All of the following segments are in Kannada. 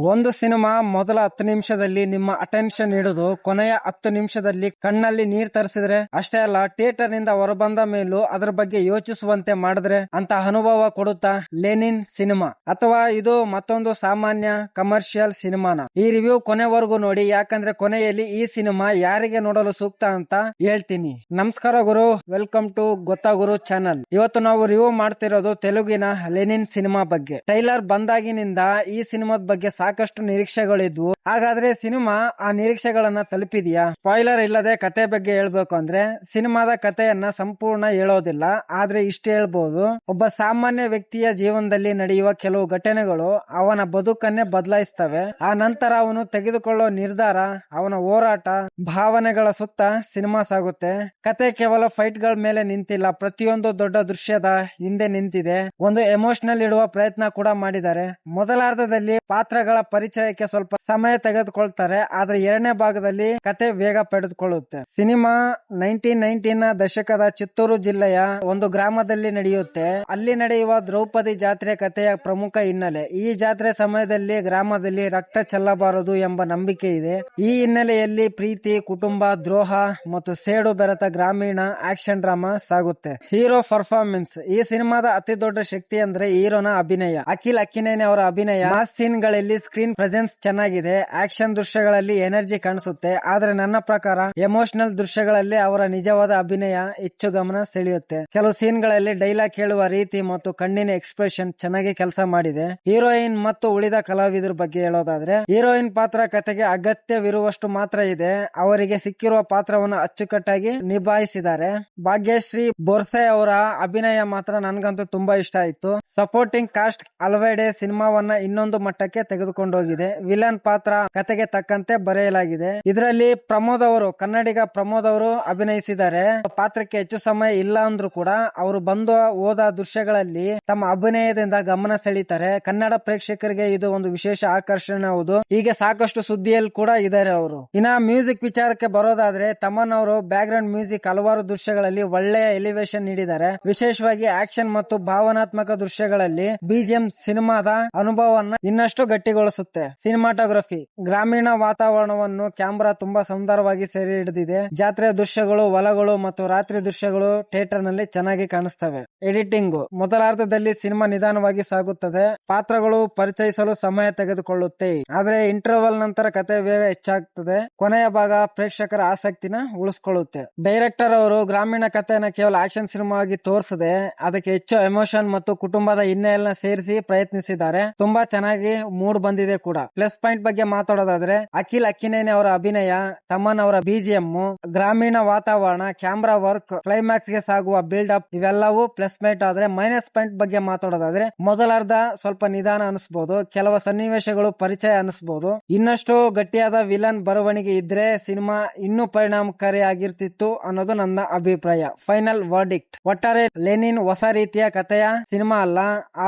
ಒಂದು ಸಿನಿಮಾ ಮೊದಲ 10 ನಿಮಿಷದಲ್ಲಿ ನಿಮ್ಮ ಅಟೆನ್ಷನ್ ಹಿಡಿದು ಕೊನೆಯ 10 ನಿಮಿಷದಲ್ಲಿ ಕಣ್ಣಲ್ಲಿ ನೀರ್ ತರಿಸಿದ್ರೆ ಅಷ್ಟೇ ಅಲ್ಲ, ಥಿಯೇಟರ್ ನಿಂದ ಹೊರಬಂದ ಮೇಲೂ ಅದರ ಬಗ್ಗೆ ಯೋಚಿಸುವಂತೆ ಮಾಡಿದ್ರೆ ಅಂತ ಅನುಭವ ಕೊಡುತ್ತಾ ಲೆನಿನ್ ಸಿನಿಮಾ, ಅಥವಾ ಇದು ಮತ್ತೊಂದು ಸಾಮಾನ್ಯ ಕಮರ್ಷಿಯಲ್ ಸಿನಿಮಾನ? ಈ ರಿವ್ಯೂ ಕೊನೆವರೆಗೂ ನೋಡಿ, ಯಾಕಂದ್ರೆ ಕೊನೆಯಲ್ಲಿ ಈ ಸಿನಿಮಾ ಯಾರಿಗೆ ನೋಡಲು ಸೂಕ್ತ ಅಂತ ಹೇಳ್ತೀನಿ. ನಮಸ್ಕಾರ ಗುರು, ವೆಲ್ಕಮ್ ಟು ಗೊತ್ತಾ ಗುರು ಚಾನಲ್. ಇವತ್ತು ನಾವು ರಿವ್ಯೂ ಮಾಡ್ತಿರೋದು ತೆಲುಗಿನ ಲೆನಿನ್ ಸಿನಿಮಾ ಬಗ್ಗೆ. ಟ್ರೈಲರ್ ಬಂದಾಗಿನಿಂದ ಈ ಸಿನಿಮಾದ ಬಗ್ಗೆ ಸಾಕಷ್ಟು ನಿರೀಕ್ಷೆಗಳಿದ್ವು. ಹಾಗಾದ್ರೆ ಸಿನಿಮಾ ಆ ನಿರೀಕ್ಷೆಗಳನ್ನ ತಲುಪಿದ್ಯಾ? ಸ್ಪಾಯ್ಲರ್ ಇಲ್ಲದೆ ಕತೆ ಬಗ್ಗೆ ಹೇಳ್ಬೇಕು ಅಂದ್ರೆ, ಸಿನಿಮಾದ ಕಥೆಯನ್ನ ಸಂಪೂರ್ಣ ಹೇಳೋದಿಲ್ಲ, ಆದ್ರೆ ಇಷ್ಟು ಹೇಳ್ಬಹುದು. ಒಬ್ಬ ಸಾಮಾನ್ಯ ವ್ಯಕ್ತಿಯ ಜೀವನದಲ್ಲಿ ನಡೆಯುವ ಕೆಲವು ಘಟನೆಗಳು ಅವನ ಬದುಕನ್ನೇ ಬದಲಾಯಿಸ್ತವೆ. ಆ ನಂತರ ಅವನು ತೆಗೆದುಕೊಳ್ಳೋ ನಿರ್ಧಾರ, ಅವನ ಹೋರಾಟ, ಭಾವನೆಗಳ ಸುತ್ತ ಸಿನಿಮಾ ಸಾಗುತ್ತೆ. ಕತೆ ಕೇವಲ ಫೈಟ್ ಗಳ ಮೇಲೆ ನಿಂತಿಲ್ಲ, ಪ್ರತಿಯೊಂದು ದೊಡ್ಡ ದೃಶ್ಯದ ಹಿಂದೆ ನಿಂತಿದೆ. ಒಂದು ಎಮೋಷನಲ್ ಇಡುವ ಪ್ರಯತ್ನ ಕೂಡ ಮಾಡಿದ್ದಾರೆ. ಮೊದಲಾರ್ಧದಲ್ಲಿ ಪಾತ್ರಗಳ ಪರಿಚಯಕ್ಕೆ ಸ್ವಲ್ಪ ಸಮಯ ತೆಗೆದುಕೊಳ್ತಾರೆ, ಆದ್ರೆ ಎರಡನೇ ಭಾಗದಲ್ಲಿ ಕತೆ ವೇಗ ಪಡೆದುಕೊಳ್ಳುತ್ತೆ. ಸಿನಿಮಾ 1990ನ ದಶಕದ ಚಿತ್ತೂರು ಜಿಲ್ಲೆಯ ಒಂದು ಗ್ರಾಮದಲ್ಲಿ ನಡೆಯುತ್ತೆ. ಅಲ್ಲಿ ನಡೆಯುವ ದ್ರೌಪದಿ ಜಾತ್ರೆ ಕಥೆಯ ಪ್ರಮುಖ ಹಿನ್ನೆಲೆ. ಈ ಜಾತ್ರೆ ಸಮಯದಲ್ಲಿ ಗ್ರಾಮದಲ್ಲಿ ರಕ್ತ ಚೆಲ್ಲಬಾರದು ಎಂಬ ನಂಬಿಕೆ ಇದೆ. ಈ ಹಿನ್ನೆಲೆಯಲ್ಲಿ ಪ್ರೀತಿ, ಕುಟುಂಬ, ದ್ರೋಹ ಮತ್ತು ಸೇಡು ಬೆರೆತ ಗ್ರಾಮೀಣ ಆಕ್ಷನ್ ಡ್ರಾಮಾ ಸಾಗುತ್ತೆ. Hero performance. ಈ ಸಿನಿಮಾದ ಅತಿ ದೊಡ್ಡ ಶಕ್ತಿ ಅಂದ್ರೆ ಹೀರೋನ ಅಭಿನಯ. ಅಖಿಲ್ ಅಕ್ಕಿನೇನಿ ಅವರ ಅಭಿನಯ. ಮಾಸ್ ಸೀನ್ ಗಳಲ್ಲಿ ಸ್ಕ್ರೀನ್ ಪ್ರೆಸೆನ್ಸ್ ಚೆನ್ನಾಗಿದೆ, ಆಕ್ಷನ್ ದೃಶ್ಯಗಳಲ್ಲಿ ಎನರ್ಜಿ ಕಾಣಿಸುತ್ತೆ. ಆದ್ರೆ ನನ್ನ ಪ್ರಕಾರ ಎಮೋಷನಲ್ ದೃಶ್ಯಗಳಲ್ಲಿ ಅವರ ನಿಜವಾದ ಅಭಿನಯ ಹೆಚ್ಚು ಗಮನ ಸೆಳೆಯುತ್ತೆ. ಕೆಲವು ಸೀನ್ ಗಳಲ್ಲಿ ಡೈಲಾಗ್ ಹೇಳುವ ರೀತಿ ಮತ್ತು ಕಣ್ಣಿನ ಎಕ್ಸ್ಪ್ರೆಷನ್ ಚೆನ್ನಾಗಿ ಕೆಲಸ ಮಾಡಿದೆ. ಹೀರೋಯಿನ್ ಮತ್ತು ಉಳಿದ ಕಲಾವಿದರ ಬಗ್ಗೆ ಹೇಳೋದಾದ್ರೆ, ಹೀರೋಯಿನ್ ಪಾತ್ರ ಕತೆಗೆ ಅಗತ್ಯವಿರುವಷ್ಟು ಮಾತ್ರ ಇದೆ. ಅವರಿಗೆ ಸಿಕ್ಕಿರುವ ಪಾತ್ರವನ್ನು ಅಚ್ಚುಕಟ್ಟಾಗಿ ನಿಭಾಯಿಸಿದ್ದಾರೆ. ಭಾಗ್ಯಶ್ರೀ ಬೋರ್ಸೆ ಅವರ ಅಭಿನಯ ಮಾತ್ರ ನನ್ಗಂತೂ ತುಂಬಾ ಇಷ್ಟ ಆಯ್ತು. ಸಪೋರ್ಟಿಂಗ್ ಕಾಸ್ಟ್ ಅಲ್ವೈಡೆ ಸಿನಿಮಾವನ್ನ ಇನ್ನೊಂದು ಮಟ್ಟಕ್ಕೆ ತೆಗೆದುಕೊಂಡೋಗಿದೆ. ವಿಲನ್ ಪಾತ್ರ ಕತೆಗೆ ತಕ್ಕಂತೆ ಬರೆಯಲಾಗಿದೆ. ಇದರಲ್ಲಿ ಪ್ರಮೋದ್ ಅವರು, ಕನ್ನಡಿಗ ಪ್ರಮೋದ್ ಅವರು ಅಭಿನಯಿಸಿದ್ದಾರೆ. ಪಾತ್ರಕ್ಕೆ ಹೆಚ್ಚು ಸಮಯ ಇಲ್ಲ ಅಂದ್ರೂ ಕೂಡ ಅವರು ಬಂದು ಹೋದ ದೃಶ್ಯಗಳಲ್ಲಿ ತಮ್ಮ ಅಭಿನಯದಿಂದ ಗಮನ ಸೆಳೀತಾರೆ. ಕನ್ನಡ ಪ್ರೇಕ್ಷಕರಿಗೆ ಇದು ಒಂದು ವಿಶೇಷ ಆಕರ್ಷಣೆ. ಹೌದು, ಹೀಗೆ ಸಾಕಷ್ಟು ಸುದ್ದಿಯಲ್ಲಿ ಕೂಡ ಇದ್ದಾರೆ ಅವರು. ಇನ್ನ ಮ್ಯೂಸಿಕ್ ವಿಚಾರಕ್ಕೆ ಬರೋದಾದ್ರೆ, ತಮನ್ ಅವರು ಬ್ಯಾಕ್ ಗ್ರೌಂಡ್ ಮ್ಯೂಸಿಕ್ ಹಲವಾರು ದೃಶ್ಯಗಳಲ್ಲಿ ಒಳ್ಳೆಯ ಎಲಿವೇಶನ್ ನೀಡಿದ್ದಾರೆ. ವಿಶೇಷವಾಗಿ ಆಕ್ಷನ್ ಮತ್ತು ಭಾವನಾತ್ಮಕ ದೃಶ್ಯಗಳಲ್ಲಿ ಬಿಜಿಎಂ ಸಿನಿಮಾದ ಅನುಭವವನ್ನ ಇನ್ನಷ್ಟು ಗಟ್ಟಿಗೊಳಿಸುತ್ತೆ. ಸಿನಿಮಾಟೋಗ್ರಫಿ. ಗ್ರಾಮೀಣ ವಾತಾವರಣವನ್ನು ಕ್ಯಾಮೆರಾ ತುಂಬಾ ಸುಂದರವಾಗಿ ಸೆರೆ ಹಿಡಿದಿದೆ. ಜಾತ್ರೆ ದೃಶ್ಯಗಳು, ಹೊಲಗಳು ಮತ್ತು ರಾತ್ರಿ ದೃಶ್ಯಗಳು ಥಿಯೇಟರ್ ನಲ್ಲಿ ಚೆನ್ನಾಗಿ ಕಾಣಿಸ್ತವೆ. ಎಡಿಟಿಂಗ್. ಮೊದಲಾರ್ಧದಲ್ಲಿ ಸಿನಿಮಾ ನಿಧಾನವಾಗಿ ಸಾಗುತ್ತದೆ, ಪಾತ್ರಗಳು ಪರಿಚಯಿಸಲು ಸಮಯ ತೆಗೆದುಕೊಳ್ಳುತ್ತೆ. ಆದ್ರೆ ಇಂಟರ್ವಲ್ ನಂತರ ಕತೆ ವೇಗ ಹೆಚ್ಚಾಗ್ತದೆ. ಕೊನೆಯ ಭಾಗ ಪ್ರೇಕ್ಷಕರ ಆಸಕ್ತಿನ ಉಳಿಸ್ಕೊಳ್ಳುತ್ತೆ. ಡೈರೆಕ್ಟರ್ ಅವರು ಗ್ರಾಮೀಣ ಕಥೆಯನ್ನ ಕೇವಲ ಆಕ್ಷನ್ ಸಿನಿಮಾ ಆಗಿ ತೋರಿಸದೆ ಅದಕ್ಕೆ ಹೆಚ್ಚು ಎಮೋಷನ್ ಮತ್ತು ಕುಟುಂಬದ ಹಿನ್ನೆಲೆಯನ್ನ ಸೇರಿಸಿ ಪ್ರಯತ್ನಿಸಿದ್ದಾರೆ. ತುಂಬಾ ಚೆನ್ನಾಗಿ ಮೂಡ್ ಬಂದಿದೆ ಕೂಡ. ಪ್ಲಸ್ ಪಾಯಿಂಟ್ ಬಗ್ಗೆ ಮಾತಾಡೋದಾದ್ರೆ, ಅಖಿಲ್ ಅಕ್ಕಿನೇನಿ ಅವರ ಅಭಿನಯ, ತಮನ್ ಅವರ ಬಿಜಿಎಂ, ಗ್ರಾಮೀಣ ವಾತಾವರಣ, ಕ್ಯಾಮ್ರಾ ವರ್ಕ್, ಕ್ಲೈಮ್ಯಾಕ್ಸ್ ಗೆ ಸಾಗುವ ಬಿಲ್ಡ್ ಅಪ್, ಇವೆಲ್ಲವೂ ಪ್ಲಸ್ ಪಾಯಿಂಟ್. ಆದ್ರೆ ಮೈನಸ್ ಪಾಯಿಂಟ್ ಬಗ್ಗೆ ಮಾತಾಡೋದಾದ್ರೆ, ಮೊದಲಾರ್ಧ ಸ್ವಲ್ಪ ನಿಧಾನ ಅನಿಸಬಹುದು, ಕೆಲವು ಸನ್ನಿವೇಶಗಳು ಪರಿಚಯ ಅನಿಸಬಹುದು. ಇನ್ನಷ್ಟು ಗಟ್ಟಿಯಾದ ವಿಲನ್ ಬರವಣಿಗೆ ಇದ್ರೆ ಸಿನಿಮಾ ಇನ್ನೂ ಪರಿಣಾಮಕಾರಿಯಾಗಿರ್ತಿತ್ತು ಅನ್ನೋದು ನನ್ನ ಅಭಿಪ್ರಾಯ. Final verdict. ಒಟ್ಟಾರೆ ಲೆನಿನ್ ಹೊಸ ರೀತಿಯ ಕಥೆಯ ಸಿನಿಮಾ ಅಲ್ಲ,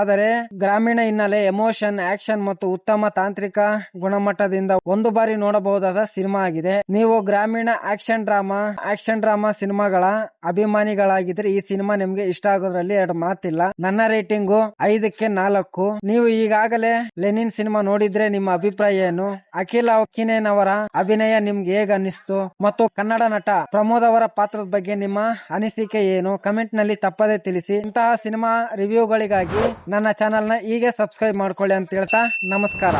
ಆದರೆ ಗ್ರಾಮೀಣ ಹಿನ್ನೆಲೆ, ಎಮೋಷನ್, ಆಕ್ಷನ್ ಮತ್ತು ಉತ್ತಮ ತಾಂತ್ರಿಕ ಗುಣಮಟ್ಟದಿಂದ ಒಂದು ಬಾರಿ ನೋಡಬಹುದಾದ ಸಿನಿಮಾ ಆಗಿದೆ. ನೀವು ಗ್ರಾಮೀಣ ಆಕ್ಷನ್ ಡ್ರಾಮಾ ಸಿನಿಮಾಗಳ ಅಭಿಮಾನಿಗಳಾಗಿದ್ರೆ ಈ ಸಿನಿಮಾ ನಿಮ್ಗೆ ಇಷ್ಟ ಆಗೋದ್ರಲ್ಲಿ ಎರಡು ಮಾತಿಲ್ಲ. ನನ್ನ ರೇಟಿಂಗು 5ಕ್ಕೆ 4. ನೀವು ಈಗಾಗಲೇ ಲೆನಿನ್ ಸಿನಿಮಾ ನೋಡಿದ್ರೆ ನಿಮ್ಮ ಅಭಿಪ್ರಾಯ ಏನು? ಅಖಿಲ್ ಅಕ್ಕಿನೇನಿ ಅವರ ಅಭಿನಯ ನಿಮ್ಗೆ ಹೇಗ ಅನ್ನಿಸ್ತು? ಮತ್ತು ಕನ್ನಡ ನಟ ಪ್ರಮೋದ್ ಅವರ ಪಾತ್ರದ ಬಗ್ಗೆ ನಿಮ್ಮ ಅನಿಸಿಕೆ ಏನು? ಕಮೆಂಟ್ ನಲ್ಲಿ ತಪ್ಪದೇ ತಿಳಿಸಿ. ಇಂತಹ ಸಿನಿಮಾ ರಿವ್ಯೂಗಳಿಗಾಗಿ ನನ್ನ ಚಾನೆಲ್ ನ ಹೀಗೆ ಸಬ್ಸ್ಕ್ರೈಬ್ ಮಾಡ್ಕೊಳ್ಳಿ ಅಂತ ಹೇಳ್ತಾ ನಮಸ್ಕಾರ.